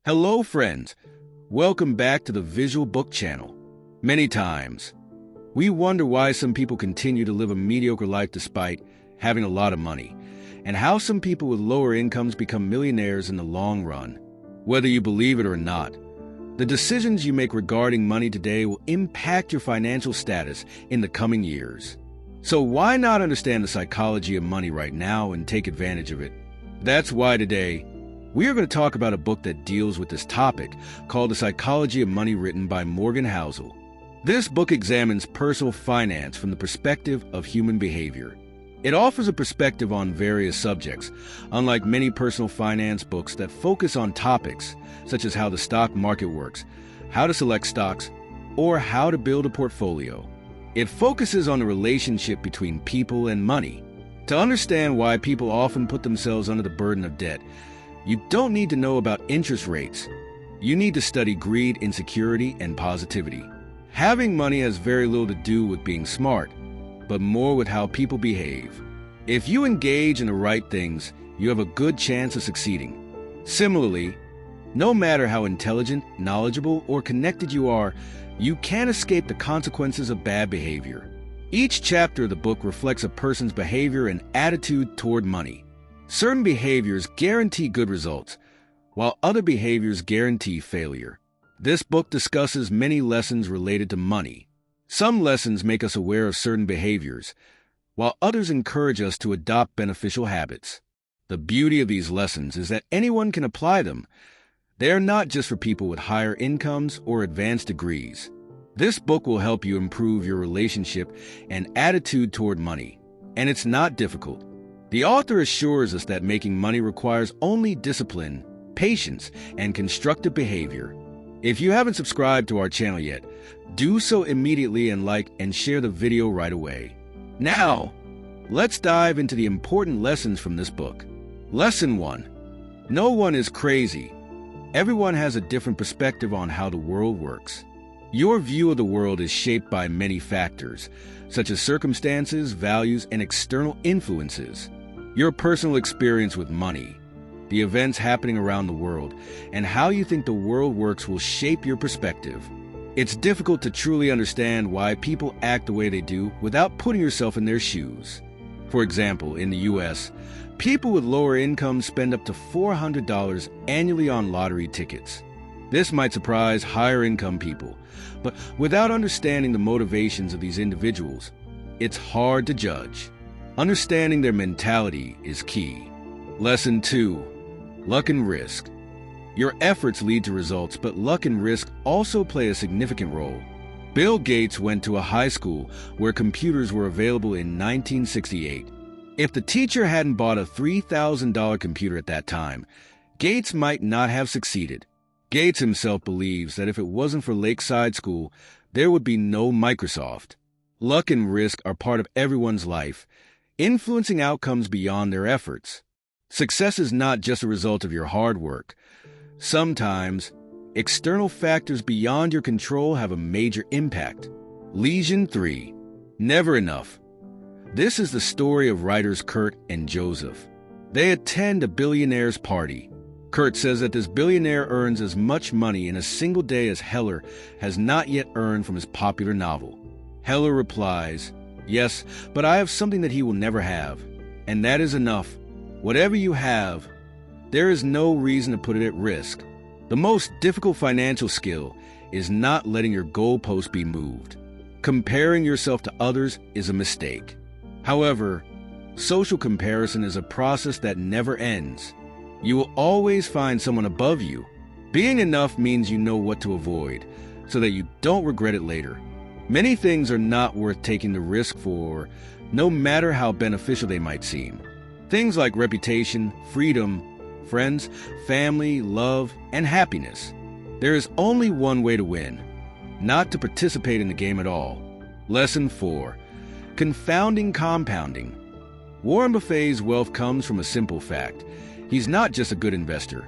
Hello, friends. Welcome back to the Visual Book channel. Many times, we wonder why some people continue to live a mediocre life despite having a lot of money, and how some people with lower incomes become millionaires in the long run. Whether you believe it or not, the decisions you make regarding money today will impact your financial status in the coming years. So why not understand the psychology of money right now and take advantage of it? That's why today, we are going to talk about a book that deals with this topic called The Psychology of Money, written by Housel. This book examines personal finance from the perspective of human behavior. It offers a perspective on various subjects, unlike many personal finance books that focus on topics such as how the stock market works, how to select stocks, or how to build a portfolio. It focuses on the relationship between people and money. To understand why people often put themselves under the burden of debt, you don't need to know about interest rates. You need to study greed, insecurity, and positivity. Having money has very little to do with being smart, but more with how people behave. If you engage in the right things, you have a good chance of succeeding. Similarly, no matter how intelligent, knowledgeable, or connected you are, you can't escape the consequences of bad behavior. Each chapter of the book reflects a person's behavior and attitude toward money. Certain behaviors guarantee good results, while other behaviors guarantee failure. This book discusses many lessons related to money. Some lessons make us aware of certain behaviors, while others encourage us to adopt beneficial habits. The beauty of these lessons is that anyone can apply them. They are not just for people with higher incomes or advanced degrees. This book will help you improve your relationship and attitude toward money, and it's not difficult. The author assures us that making money requires only discipline, patience, and constructive behavior. If you haven't subscribed to our channel yet, do so immediately and like and share the video right away. Now, let's dive into the important lessons from this book. Lesson 1. No one is crazy. Everyone has a different perspective on how the world works. Your view of the world is shaped by many factors, such as circumstances, values, and external influences. Your personal experience with money, the events happening around the world, and how you think the world works will shape your perspective. It's difficult to truly understand why people act the way they do without putting yourself in their shoes. For example, in the U.S., people with lower incomes spend up to $400 annually on lottery tickets. This might surprise higher income people, but without understanding the motivations of these individuals, it's hard to judge. Understanding their mentality is key. Lesson 2. Luck and risk. Your efforts lead to results, but luck and risk also play a significant role. Bill Gates went to a high school where computers were available in 1968. If the teacher hadn't bought a $3,000 computer at that time, Gates might not have succeeded. Gates himself believes that if it wasn't for Lakeside School, there would be no Microsoft. Luck and risk are part of everyone's life, influencing outcomes beyond their efforts. Success is not just a result of your hard work. Sometimes, external factors beyond your control have a major impact. Lesson 3. Never enough. This is the story of writers Kurt and Joseph. They attend a billionaire's party. Kurt says that this billionaire earns as much money in a single day as Heller has not yet earned from his popular novel. Heller replies, "Yes, but I have something that he will never have, and that is enough. Whatever you have, there is no reason to put it at risk." The most difficult financial skill is not letting your goalpost be moved. Comparing yourself to others is a mistake. However, social comparison is a process that never ends. You will always find someone above you. Being enough means you know what to avoid, so that you don't regret it later. Many things are not worth taking the risk for, no matter how beneficial they might seem. Things like reputation, freedom, friends, family, love, and happiness. There is only one way to win, not to participate in the game at all. Lesson 4. Confounding compounding. Warren Buffett's wealth comes from a simple fact. He's not just a good investor.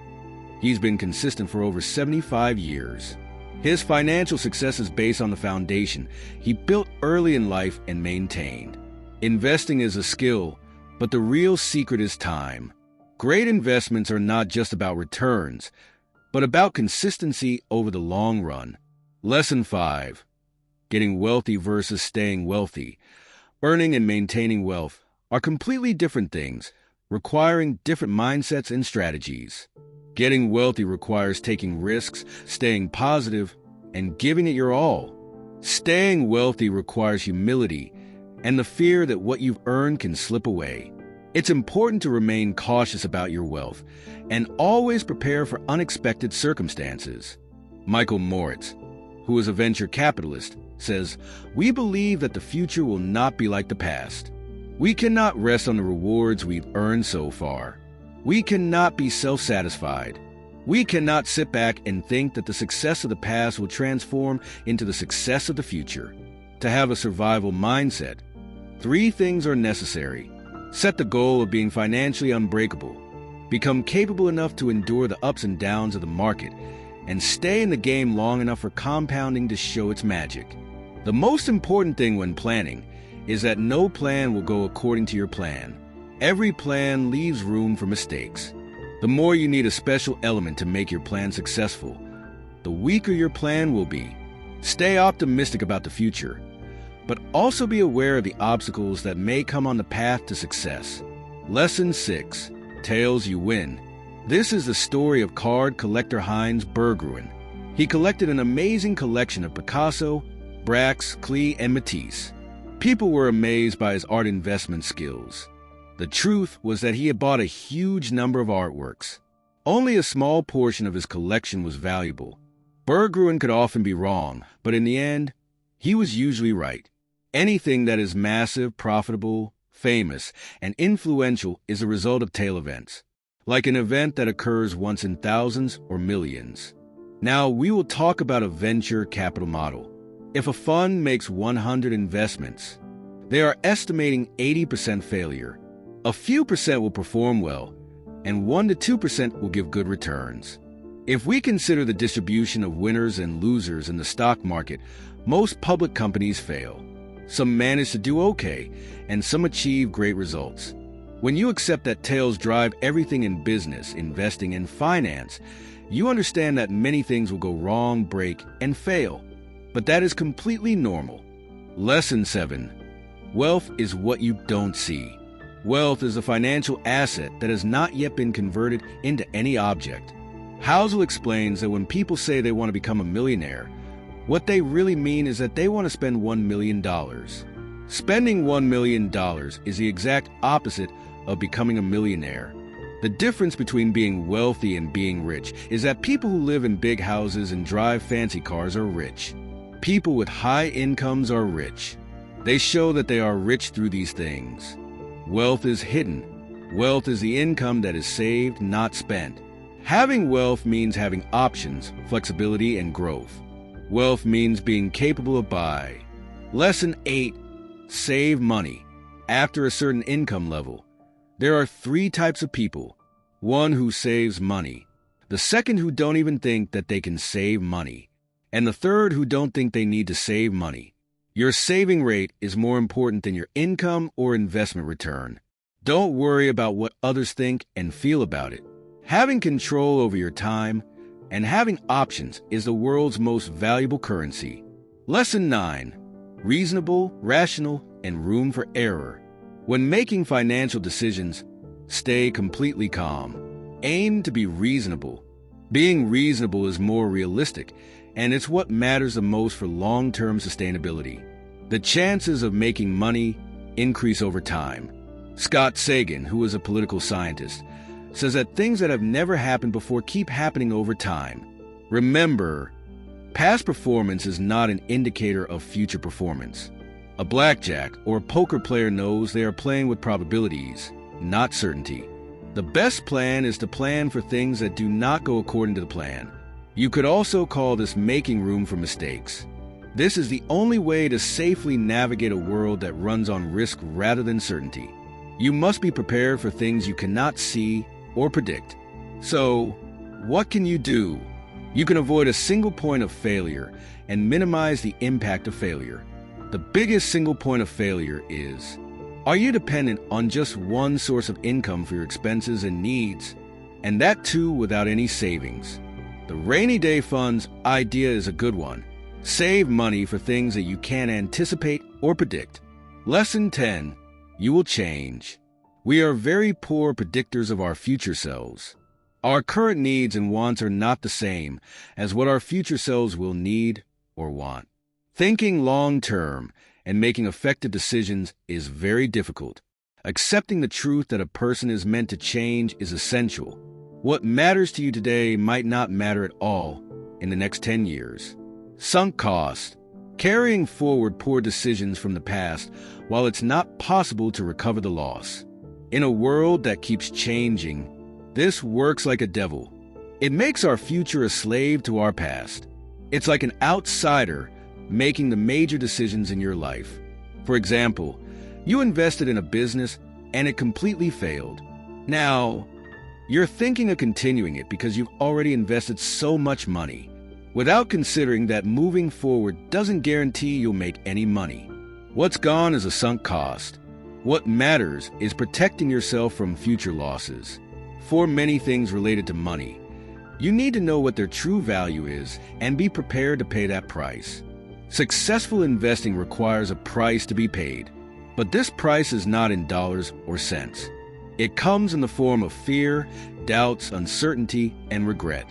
He's been consistent for over 75 years. His financial success is based on the foundation he built early in life and maintained. Investing is a skill, but the real secret is time. Great investments are not just about returns. but about consistency over the long run. Lesson 5. Getting wealthy versus staying wealthy. Earning and maintaining wealth are completely different things, requiring different mindsets and strategies. Getting wealthy requires taking risks, staying positive, and giving it your all. Staying wealthy requires humility and the fear that what you've earned can slip away. It's important to remain cautious about your wealth and always prepare for unexpected circumstances. Michael Moritz, who is a venture capitalist, says, "We believe that the future will not be like the past. We cannot rest on the rewards we've earned so far. We cannot be self-satisfied. We cannot sit back and think that the success of the past will transform into the success of the future. To have a survival mindset, 3 things are necessary. Set the goal of being financially unbreakable, become capable enough to endure the ups and downs of the market, and stay in the game long enough for compounding to show its magic. The most important thing when planning is that no plan will go according to your plan. Every plan leaves room for mistakes. The more you need a special element to make your plan successful, the weaker your plan will be. Stay optimistic about the future, but also be aware of the obstacles that may come on the path to success. Lesson 6. Tails you win. This is the story of card collector Heinz Berggruen. He collected an amazing collection of Picasso, Braque, Klee, and Matisse. People were amazed by his art investment skills. The truth was that he had bought a huge number of artworks. Only a small portion of his collection was valuable. Berggruen could often be wrong, but in the end, he was usually right. Anything that is massive, profitable, famous, and influential is a result of tail events, like an event that occurs once in thousands or millions. Now, we will talk about a venture capital model. If a fund makes 100 investments, they are estimating 80% failure. A few percent will perform well, and 1 to 2% will give good returns. If we consider the distribution of winners and losers in the stock market, most public companies fail. Some manage to do okay, and some achieve great results. When you accept that tails drive everything in business, investing, and finance, you understand that many things will go wrong, break, and fail. But that is completely normal. Lesson 7. Wealth is what you don't see. Wealth is a financial asset that has not yet been converted into any object. Housel explains that when people say they want to become a millionaire, what they really mean is that they want to spend $1 million. Spending $1 million is the exact opposite of becoming a millionaire. The difference between being wealthy and being rich is that people who live in big houses and drive fancy cars are rich. People with high incomes are rich. They show that they are rich through these things. Wealth is hidden. Wealth is the income that is saved, not spent. Having wealth means having options, flexibility, and growth. Wealth means being capable of buy. Lesson 8. Save money. After a certain income level, there are 3 types of people. One who saves money. The second who don't even think that they can save money. And the third who don't think they need to save money. Your saving rate is more important than your income or investment return. Don't worry about what others think and feel about it. Having control over your time and having options is the world's most valuable currency. Lesson 9. Reasonable, rational, and room for error. When making financial decisions, stay completely calm. Aim to be reasonable. Being reasonable is more realistic, and it's what matters the most for long-term sustainability. The chances of making money increase over time. Scott Sagan, who is a political scientist, says that things that have never happened before keep happening over time. Remember, past performance is not an indicator of future performance. A blackjack or a poker player knows they are playing with probabilities, not certainty. The best plan is to plan for things that do not go according to the plan. You could also call this making room for mistakes. This is the only way to safely navigate a world that runs on risk rather than certainty. You must be prepared for things you cannot see or predict. So, what can you do? You can avoid a single point of failure and minimize the impact of failure. The biggest single point of failure is, are you dependent on just one source of income for your expenses and needs, and that too without any savings? The rainy day funds idea is a good one. Save money for things that you can't anticipate or predict. Lesson 10. You will change. We are very poor predictors of our future selves. Our current needs and wants are not the same as what our future selves will need or want. Thinking long-term and making effective decisions is very difficult. Accepting the truth that a person is meant to change is essential. What matters to you today might not matter at all in the next 10 years. Sunk cost. Carrying forward poor decisions from the past while it's not possible to recover the loss. In a world that keeps changing, this works like a devil. It makes our future a slave to our past. It's like an outsider making the major decisions in your life. For example, you invested in a business and it completely failed. Now, you're thinking of continuing it because you've already invested so much money, without considering that moving forward doesn't guarantee you'll make any money. What's gone is a sunk cost. What matters is protecting yourself from future losses. For many things related to money, you need to know what their true value is and be prepared to pay that price. Successful investing requires a price to be paid, but this price is not in dollars or cents. It comes in the form of fear, doubts, uncertainty, and regret.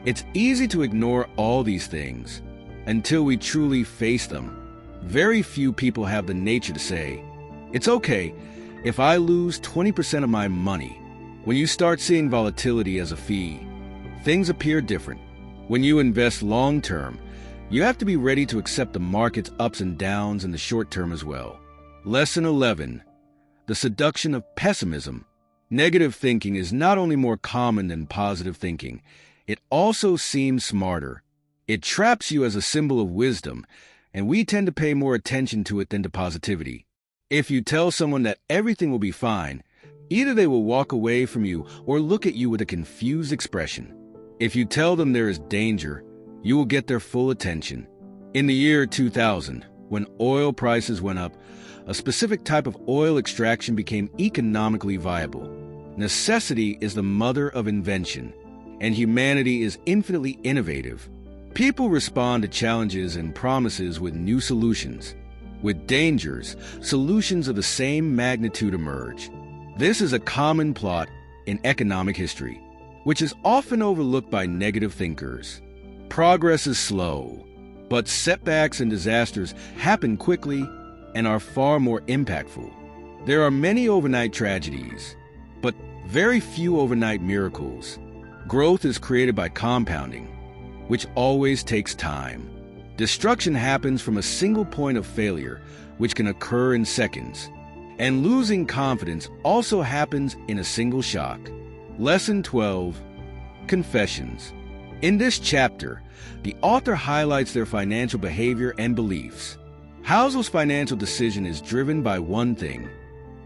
It's easy to ignore all these things until we truly face them. Very few people have the nature to say, "It's okay if I lose 20% of my money." When you start seeing volatility as a fee, things appear different. When you invest long-term, you have to be ready to accept the market's ups and downs in the short term as well. Lesson 11. The seduction of pessimism. Negative thinking is not only more common than positive thinking, it also seems smarter. It traps you as a symbol of wisdom, and we tend to pay more attention to it than to positivity. If you tell someone that everything will be fine, either they will walk away from you or look at you with a confused expression. If you tell them there is danger, you will get their full attention. In the year 2000, when oil prices went up, a specific type of oil extraction became economically viable. Necessity is the mother of invention, and humanity is infinitely innovative. People respond to challenges and promises with new solutions. With dangers, solutions of the same magnitude emerge. This is a common plot in economic history, which is often overlooked by negative thinkers. Progress is slow, but setbacks and disasters happen quickly and are far more impactful. There are many overnight tragedies, but very few overnight miracles. Growth is created by compounding, which always takes time. Destruction happens from a single point of failure, which can occur in seconds. And losing confidence also happens in a single shock. Lesson 12. Confessions. In this chapter, the author highlights their financial behavior and beliefs. Housel's financial decision is driven by one thing: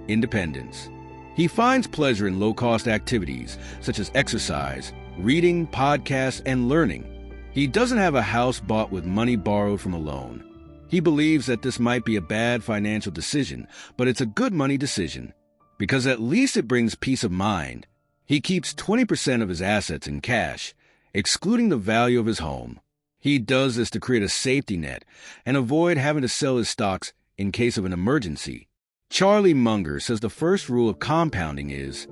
independence. He finds pleasure in low-cost activities such as exercise, reading, podcasts, and learning. He doesn't have a house bought with money borrowed from a loan. He believes that this might be a bad financial decision, but it's a good money decision, because at least it brings peace of mind. He keeps 20% of his assets in cash, excluding the value of his home. He does this to create a safety net and avoid having to sell his stocks in case of an emergency. Charlie Munger says the first rule of compounding is,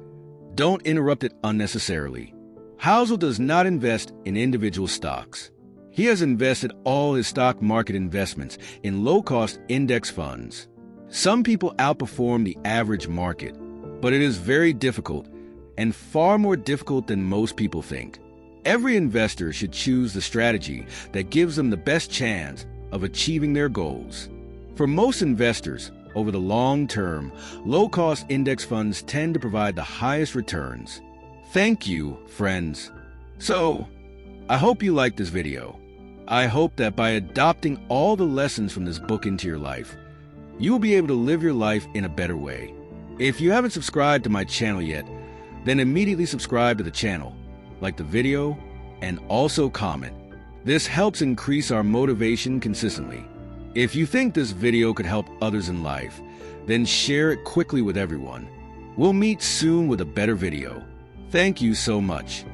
don't interrupt it unnecessarily. Housel does not invest in individual stocks. He has invested all his stock market investments in low-cost index funds. Some people outperform the average market, but it is very difficult and far more difficult than most people think. Every investor should choose the strategy that gives them the best chance of achieving their goals. For most investors, over the long term, low-cost index funds tend to provide the highest returns. Thank you, friends. So, I hope you liked this video. I hope that by adopting all the lessons from this book into your life, you will be able to live your life in a better way. If you haven't subscribed to my channel yet, then immediately subscribe to the channel, like the video, and also comment. This helps increase our motivation consistently. If you think this video could help others in life, then share it quickly with everyone. We'll meet soon with a better video. Thank you so much.